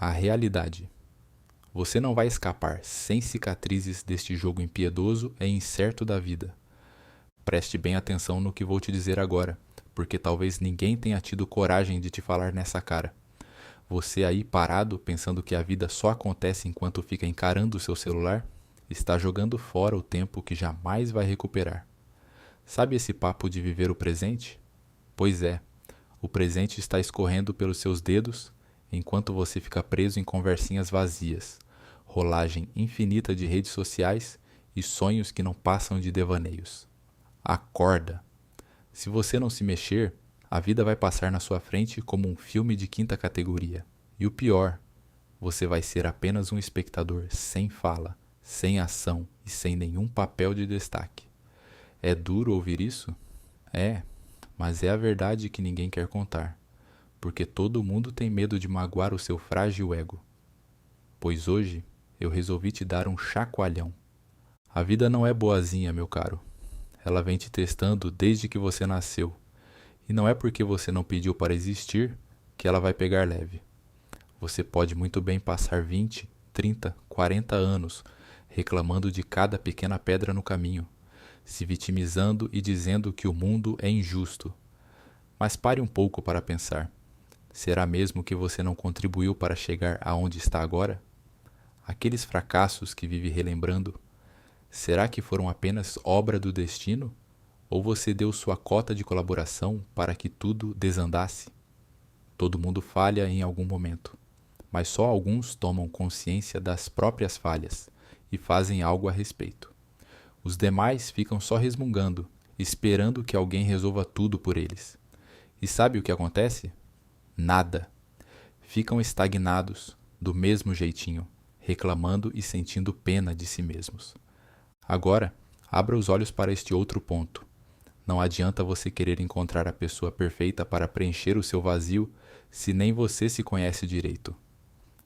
A realidade. Você não vai escapar sem cicatrizes deste jogo impiedoso e incerto da vida. Preste bem atenção no que vou te dizer agora, porque talvez ninguém tenha tido coragem de te falar nessa cara. Você aí parado, pensando que a vida só acontece enquanto fica encarando o seu celular, está jogando fora o tempo que jamais vai recuperar. Sabe esse papo de viver o presente? Pois é, o presente está escorrendo pelos seus dedos, enquanto você fica preso em conversinhas vazias, rolagem infinita de redes sociais e sonhos que não passam de devaneios. Acorda! Se você não se mexer, a vida vai passar na sua frente como um filme de quinta categoria. E o pior, você vai ser apenas um espectador sem fala, sem ação e sem nenhum papel de destaque. É duro ouvir isso? É, mas é a verdade que ninguém quer contar, porque todo mundo tem medo de magoar o seu frágil ego. Pois hoje eu resolvi te dar um chacoalhão. A vida não é boazinha, meu caro. Ela vem te testando desde que você nasceu. E não é porque você não pediu para existir que ela vai pegar leve. Você pode muito bem passar 20, 30, 40 anos reclamando de cada pequena pedra no caminho, se vitimizando e dizendo que o mundo é injusto. Mas pare um pouco para pensar. Será mesmo que você não contribuiu para chegar aonde está agora? Aqueles fracassos que vive relembrando, será que foram apenas obra do destino? Ou você deu sua cota de colaboração para que tudo desandasse? Todo mundo falha em algum momento, mas só alguns tomam consciência das próprias falhas e fazem algo a respeito. Os demais ficam só resmungando, esperando que alguém resolva tudo por eles. E sabe o que acontece? Nada. Ficam estagnados, do mesmo jeitinho, reclamando e sentindo pena de si mesmos. Agora, abra os olhos para este outro ponto. Não adianta você querer encontrar a pessoa perfeita para preencher o seu vazio se nem você se conhece direito.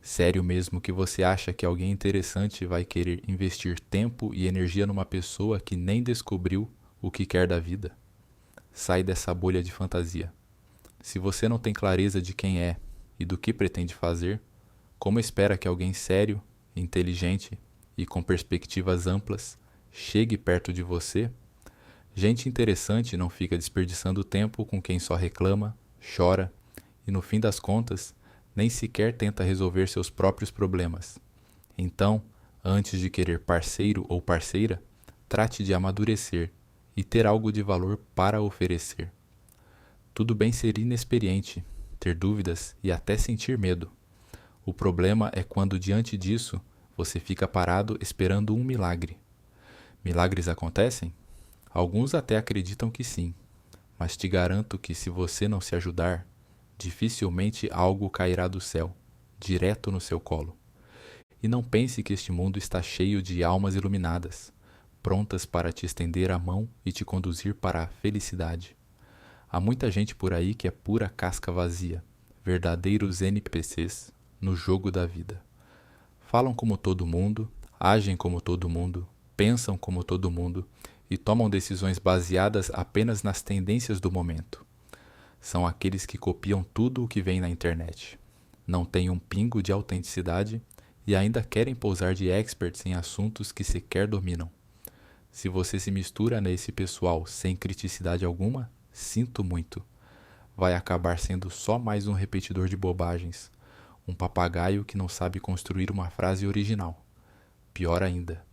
Sério mesmo que você acha que alguém interessante vai querer investir tempo e energia numa pessoa que nem descobriu o que quer da vida? Sai dessa bolha de fantasia. Se você não tem clareza de quem é e do que pretende fazer, como espera que alguém sério, inteligente e com perspectivas amplas chegue perto de você? Gente interessante não fica desperdiçando tempo com quem só reclama, chora e, no fim das contas, nem sequer tenta resolver seus próprios problemas. Então, antes de querer parceiro ou parceira, trate de amadurecer e ter algo de valor para oferecer. Tudo bem ser inexperiente, ter dúvidas e até sentir medo. O problema é quando, diante disso, você fica parado esperando um milagre. Milagres acontecem? Alguns até acreditam que sim, mas te garanto que se você não se ajudar, dificilmente algo cairá do céu, direto no seu colo. E não pense que este mundo está cheio de almas iluminadas, prontas para te estender a mão e te conduzir para a felicidade. Há muita gente por aí que é pura casca vazia, verdadeiros NPCs no jogo da vida. Falam como todo mundo, agem como todo mundo, pensam como todo mundo e tomam decisões baseadas apenas nas tendências do momento. São aqueles que copiam tudo o que vem na internet. Não têm um pingo de autenticidade e ainda querem pousar de experts em assuntos que sequer dominam. Se você se mistura nesse pessoal sem criticidade alguma, sinto muito. Vai acabar sendo só mais um repetidor de bobagens, um papagaio que não sabe construir uma frase original. Pior ainda,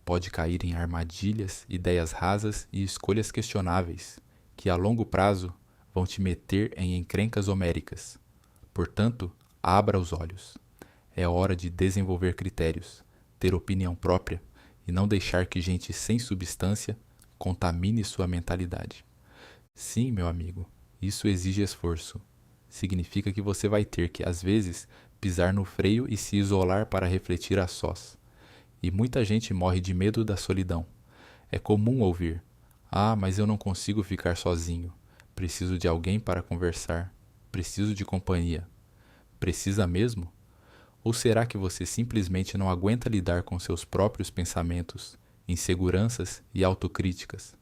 pode cair em armadilhas, ideias rasas e escolhas questionáveis, que a longo prazo vão te meter em encrencas homéricas. Portanto, abra os olhos. É hora de desenvolver critérios, ter opinião própria e não deixar que gente sem substância contamine sua mentalidade. Sim, meu amigo, isso exige esforço. Significa que você vai ter que, às vezes, pisar no freio e se isolar para refletir a sós. E muita gente morre de medo da solidão. É comum ouvir: "Ah, mas eu não consigo ficar sozinho. Preciso de alguém para conversar. Preciso de companhia." Precisa mesmo? Ou será que você simplesmente não aguenta lidar com seus próprios pensamentos, inseguranças e autocríticas?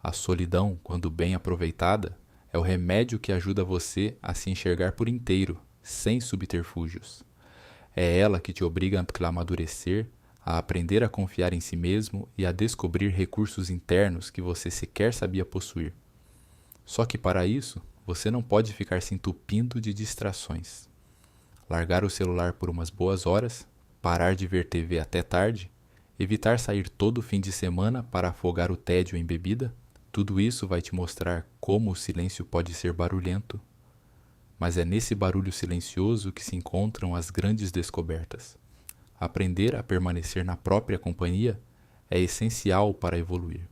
A solidão, quando bem aproveitada, é o remédio que ajuda você a se enxergar por inteiro, sem subterfúgios. É ela que te obriga a amadurecer, a aprender a confiar em si mesmo e a descobrir recursos internos que você sequer sabia possuir. Só que para isso, você não pode ficar se entupindo de distrações. Largar o celular por umas boas horas, parar de ver TV até tarde, evitar sair todo fim de semana para afogar o tédio em bebida, tudo isso vai te mostrar como o silêncio pode ser barulhento. Mas é nesse barulho silencioso que se encontram as grandes descobertas. Aprender a permanecer na própria companhia é essencial para evoluir.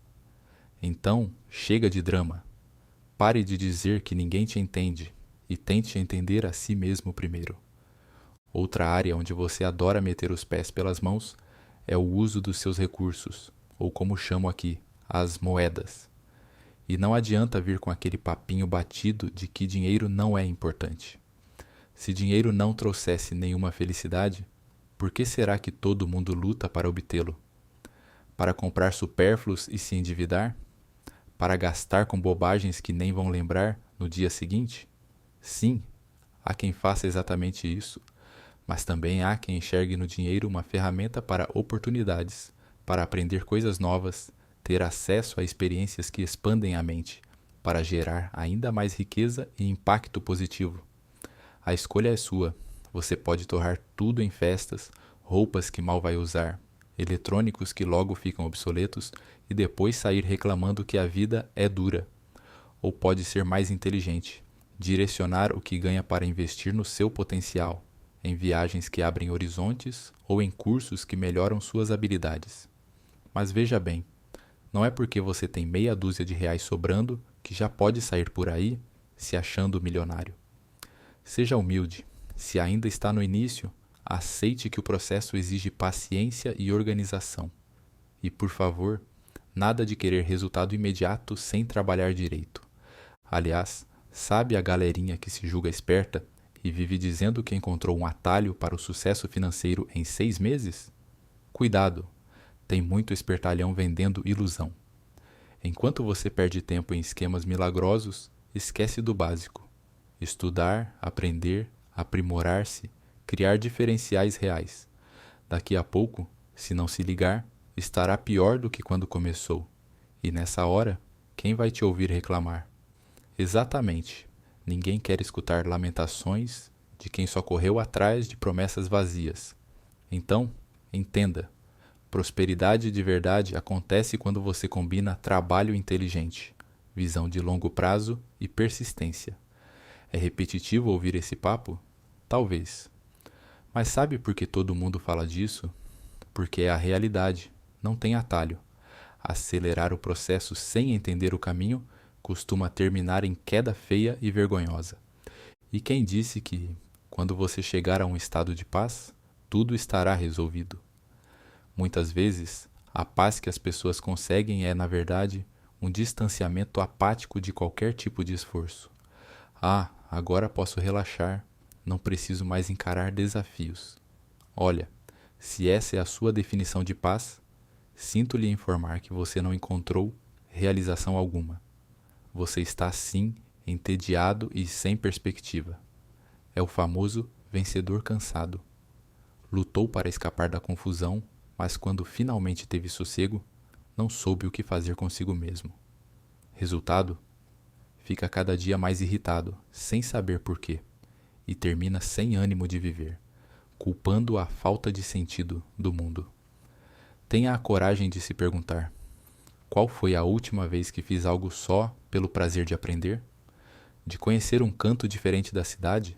Então, chega de drama. Pare de dizer que ninguém te entende e tente entender a si mesmo primeiro. Outra área onde você adora meter os pés pelas mãos é o uso dos seus recursos, ou como chamo aqui, as moedas. E não adianta vir com aquele papinho batido de que dinheiro não é importante. Se dinheiro não trouxesse nenhuma felicidade, por que será que todo mundo luta para obtê-lo? Para comprar supérfluos e se endividar? Para gastar com bobagens que nem vão lembrar no dia seguinte? Sim, há quem faça exatamente isso, mas também há quem enxergue no dinheiro uma ferramenta para oportunidades, para aprender coisas novas, ter acesso a experiências que expandem a mente, para gerar ainda mais riqueza e impacto positivo. A escolha é sua. Você pode torrar tudo em festas, roupas que mal vai usar, eletrônicos que logo ficam obsoletos e depois sair reclamando que a vida é dura. Ou pode ser mais inteligente, direcionar o que ganha para investir no seu potencial, em viagens que abrem horizontes ou em cursos que melhoram suas habilidades. Mas veja bem, não é porque você tem meia dúzia de reais sobrando que já pode sair por aí se achando milionário. Seja humilde. Se ainda está no início, aceite que o processo exige paciência e organização. E, por favor, nada de querer resultado imediato sem trabalhar direito. Aliás, sabe a galerinha que se julga esperta e vive dizendo que encontrou um atalho para o sucesso financeiro em 6 meses? Cuidado! Tem muito espertalhão vendendo ilusão. Enquanto você perde tempo em esquemas milagrosos, esquece do básico. Estudar, aprender, aprimorar-se, criar diferenciais reais. Daqui a pouco, se não se ligar, estará pior do que quando começou. E nessa hora, quem vai te ouvir reclamar? Exatamente. Ninguém quer escutar lamentações de quem só correu atrás de promessas vazias. Então, entenda. Prosperidade de verdade acontece quando você combina trabalho inteligente, visão de longo prazo e persistência. É repetitivo ouvir esse papo? Talvez. Mas sabe por que todo mundo fala disso? Porque é a realidade, não tem atalho. Acelerar o processo sem entender o caminho costuma terminar em queda feia e vergonhosa. E quem disse que, quando você chegar a um estado de paz, tudo estará resolvido? Muitas vezes, a paz que as pessoas conseguem é, na verdade, um distanciamento apático de qualquer tipo de esforço. Ah, agora posso relaxar, não preciso mais encarar desafios. Olha, se essa é a sua definição de paz, sinto lhe informar que você não encontrou realização alguma. Você está, sim, entediado e sem perspectiva. É o famoso vencedor cansado. Lutou para escapar da confusão, mas quando finalmente teve sossego, não soube o que fazer consigo mesmo. Resultado? Fica cada dia mais irritado, sem saber por quê, e termina sem ânimo de viver, culpando a falta de sentido do mundo. Tenha a coragem de se perguntar: qual foi a última vez que fiz algo só pelo prazer de aprender? De conhecer um canto diferente da cidade?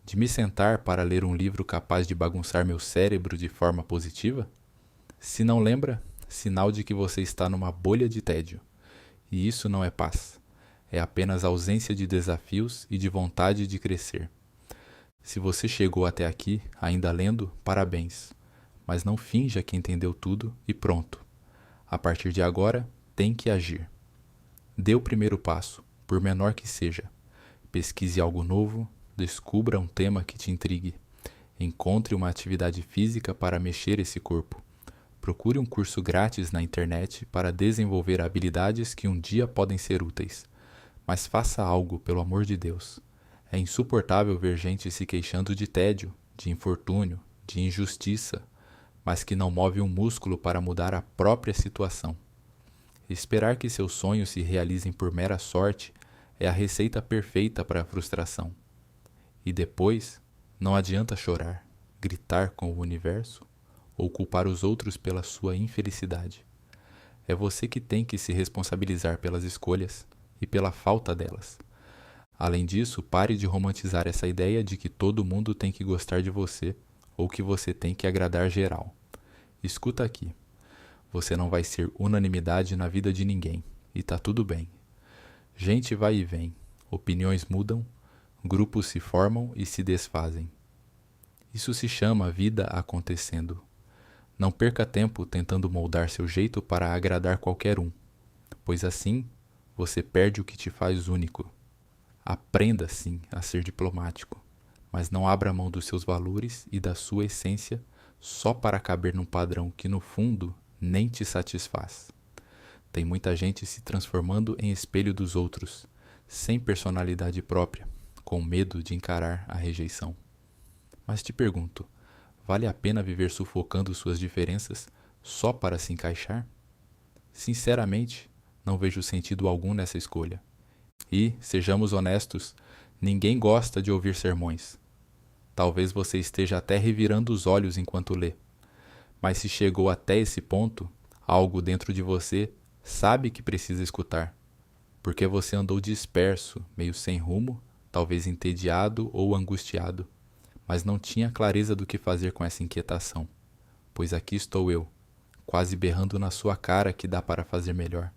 De me sentar para ler um livro capaz de bagunçar meu cérebro de forma positiva? Se não lembra, sinal de que você está numa bolha de tédio. E isso não é paz. É apenas ausência de desafios e de vontade de crescer. Se você chegou até aqui, ainda lendo, parabéns. Mas não finja que entendeu tudo e pronto. A partir de agora, tem que agir. Dê o primeiro passo, por menor que seja. Pesquise algo novo, descubra um tema que te intrigue. Encontre uma atividade física para mexer esse corpo. Procure um curso grátis na internet para desenvolver habilidades que um dia podem ser úteis. Mas faça algo, pelo amor de Deus. É insuportável ver gente se queixando de tédio de infortúnio, de injustiça, mas que não move um músculo para mudar a própria situação. Esperar que seus sonhos se realizem por mera sorte é a receita perfeita para a frustração. E depois, não adianta chorar, gritar com o universo ou culpar os outros pela sua infelicidade. É você que tem que se responsabilizar pelas escolhas e pela falta delas. Além disso, pare de romantizar essa ideia de que todo mundo tem que gostar de você ou que você tem que agradar geral. Escuta aqui. Você não vai ser unanimidade na vida de ninguém, e tá tudo bem. Gente vai e vem, opiniões mudam, grupos se formam e se desfazem. Isso se chama vida acontecendo. Não perca tempo tentando moldar seu jeito para agradar qualquer um, pois assim você perde o que te faz único. Aprenda, sim, a ser diplomático, mas não abra mão dos seus valores e da sua essência só para caber num padrão que, no fundo, nem te satisfaz. Tem muita gente se transformando em espelho dos outros, sem personalidade própria, com medo de encarar a rejeição. Mas te pergunto, vale a pena viver sufocando suas diferenças só para se encaixar? Sinceramente, não vejo sentido algum nessa escolha. E, sejamos honestos, ninguém gosta de ouvir sermões. Talvez você esteja até revirando os olhos enquanto lê. Mas se chegou até esse ponto, algo dentro de você sabe que precisa escutar. Porque você andou disperso, meio sem rumo, talvez entediado ou angustiado, mas não tinha clareza do que fazer com essa inquietação. Pois aqui estou eu, quase berrando na sua cara que dá para fazer melhor.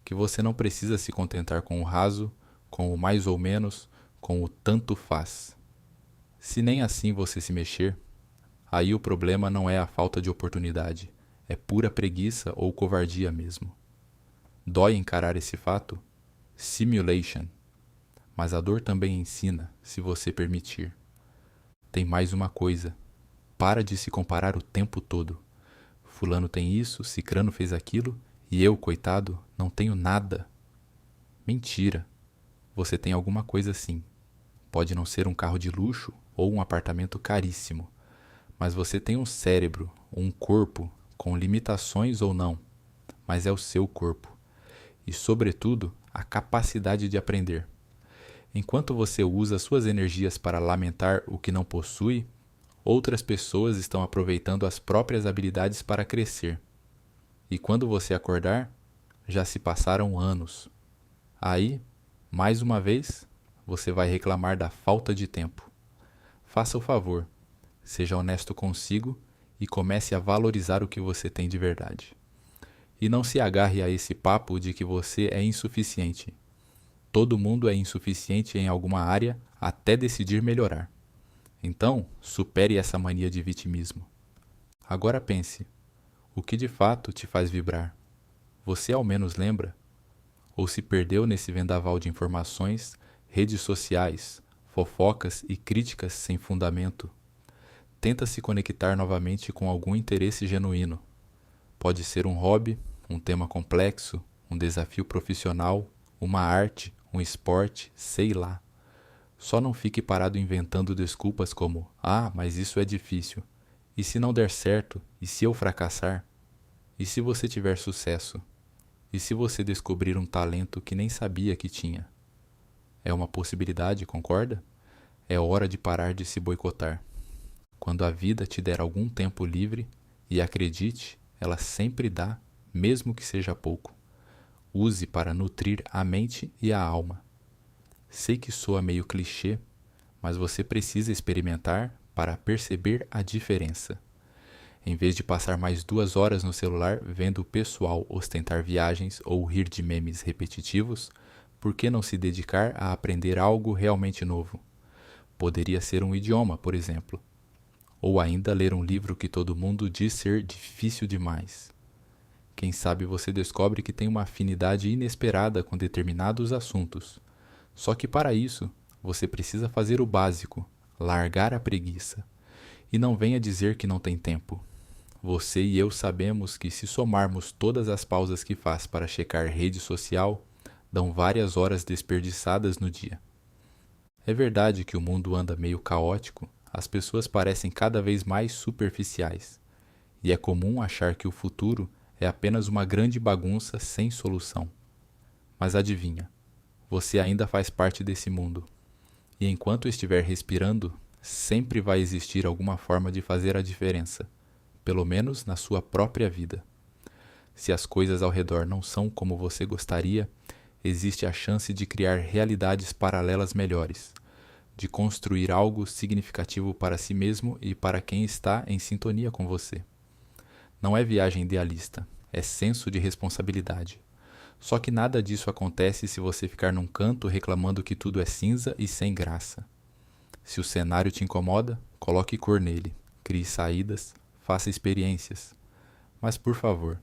Que você não precisa se contentar com o raso, com o mais ou menos, com o tanto faz. Se nem assim você se mexer, aí o problema não é a falta de oportunidade, é pura preguiça ou covardia mesmo. Dói encarar esse fato? Simulation. Mas a dor também ensina, se você permitir. Tem mais uma coisa. Para de se comparar o tempo todo. Fulano tem isso, Cicrano fez aquilo, e eu, coitado, não tenho nada. Mentira. Você tem alguma coisa sim. Pode não ser um carro de luxo ou um apartamento caríssimo, mas você tem um cérebro, um corpo, com limitações ou não, mas é o seu corpo. E, sobretudo, a capacidade de aprender. Enquanto você usa suas energias para lamentar o que não possui, outras pessoas estão aproveitando as próprias habilidades para crescer. E quando você acordar, já se passaram anos. Aí, mais uma vez, você vai reclamar da falta de tempo. Faça o favor, seja honesto consigo e comece a valorizar o que você tem de verdade. E não se agarre a esse papo de que você é insuficiente. Todo mundo é insuficiente em alguma área até decidir melhorar. Então, supere essa mania de vitimismo. Agora pense, o que de fato te faz vibrar? Você ao menos lembra? Ou se perdeu nesse vendaval de informações, redes sociais, fofocas e críticas sem fundamento? Tenta se conectar novamente com algum interesse genuíno. Pode ser um hobby, um tema complexo, um desafio profissional, uma arte, um esporte, sei lá. Só não fique parado inventando desculpas como: ah, mas isso é difícil. E se não der certo? E se eu fracassar? E se você tiver sucesso? E se você descobrir um talento que nem sabia que tinha? É uma possibilidade, concorda? É hora de parar de se boicotar. Quando a vida te der algum tempo livre, e acredite, ela sempre dá, mesmo que seja pouco. Use para nutrir a mente e a alma. Sei que soa meio clichê, mas você precisa experimentar para perceber a diferença. Em vez de passar mais 2 horas no celular vendo o pessoal ostentar viagens ou rir de memes repetitivos, por que não se dedicar a aprender algo realmente novo? Poderia ser um idioma, por exemplo. Ou ainda ler um livro que todo mundo diz ser difícil demais. Quem sabe você descobre que tem uma afinidade inesperada com determinados assuntos. Só que para isso, você precisa fazer o básico, largar a preguiça. E não venha dizer que não tem tempo. Você e eu sabemos que se somarmos todas as pausas que faz para checar rede social, dão várias horas desperdiçadas no dia. É verdade que o mundo anda meio caótico, as pessoas parecem cada vez mais superficiais, e é comum achar que o futuro é apenas uma grande bagunça sem solução. Mas adivinha, você ainda faz parte desse mundo, e enquanto estiver respirando, sempre vai existir alguma forma de fazer a diferença, pelo menos na sua própria vida. Se as coisas ao redor não são como você gostaria, existe a chance de criar realidades paralelas melhores, de construir algo significativo para si mesmo e para quem está em sintonia com você. Não é viagem idealista, é senso de responsabilidade. Só que nada disso acontece se você ficar num canto reclamando que tudo é cinza e sem graça. Se o cenário te incomoda, coloque cor nele, crie saídas, faça experiências. Mas por favor,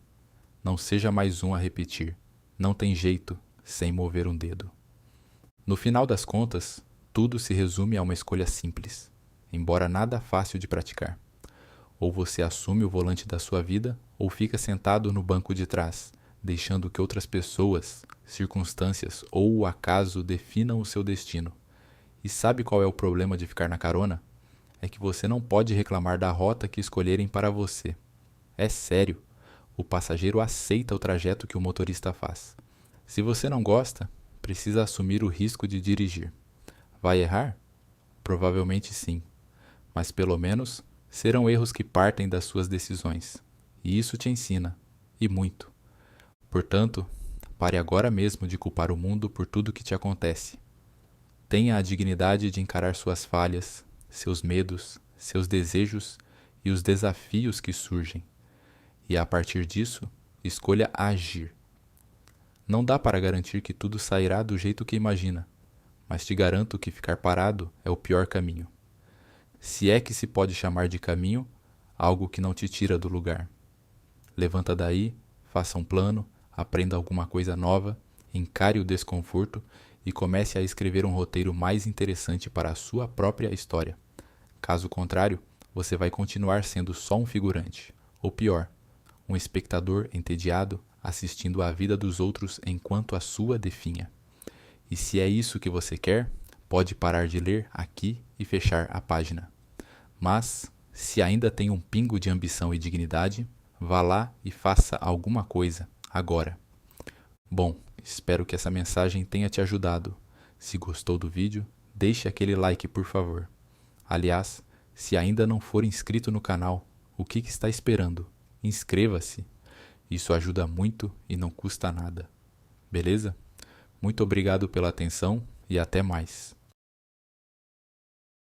não seja mais um a repetir. Não tem jeito sem mover um dedo. No final das contas, tudo se resume a uma escolha simples, embora nada fácil de praticar. Ou você assume o volante da sua vida, ou fica sentado no banco de trás, deixando que outras pessoas, circunstâncias ou o acaso definam o seu destino. E sabe qual é o problema de ficar na carona? É que você não pode reclamar da rota que escolherem para você. É sério, o passageiro aceita o trajeto que o motorista faz. Se você não gosta, precisa assumir o risco de dirigir. Vai errar? Provavelmente sim, mas pelo menos serão erros que partem das suas decisões. E isso te ensina, e muito. Portanto, pare agora mesmo de culpar o mundo por tudo que te acontece. Tenha a dignidade de encarar suas falhas, seus medos, seus desejos e os desafios que surgem. E a partir disso, escolha agir. Não dá para garantir que tudo sairá do jeito que imagina, mas te garanto que ficar parado é o pior caminho. Se é que se pode chamar de caminho algo que não te tira do lugar. Levanta daí, faça um plano, aprenda alguma coisa nova, encare o desconforto e comece a escrever um roteiro mais interessante para a sua própria história. Caso contrário, você vai continuar sendo só um figurante, ou pior, um espectador entediado assistindo à vida dos outros enquanto a sua definha. E se é isso que você quer, pode parar de ler aqui e fechar a página. Mas, se ainda tem um pingo de ambição e dignidade, vá lá e faça alguma coisa, agora. Bom, espero que essa mensagem tenha te ajudado. Se gostou do vídeo, deixe aquele like, por favor. Aliás, se ainda não for inscrito no canal, o que está esperando? Inscreva-se. Isso ajuda muito e não custa nada. Beleza? Muito obrigado pela atenção e até mais.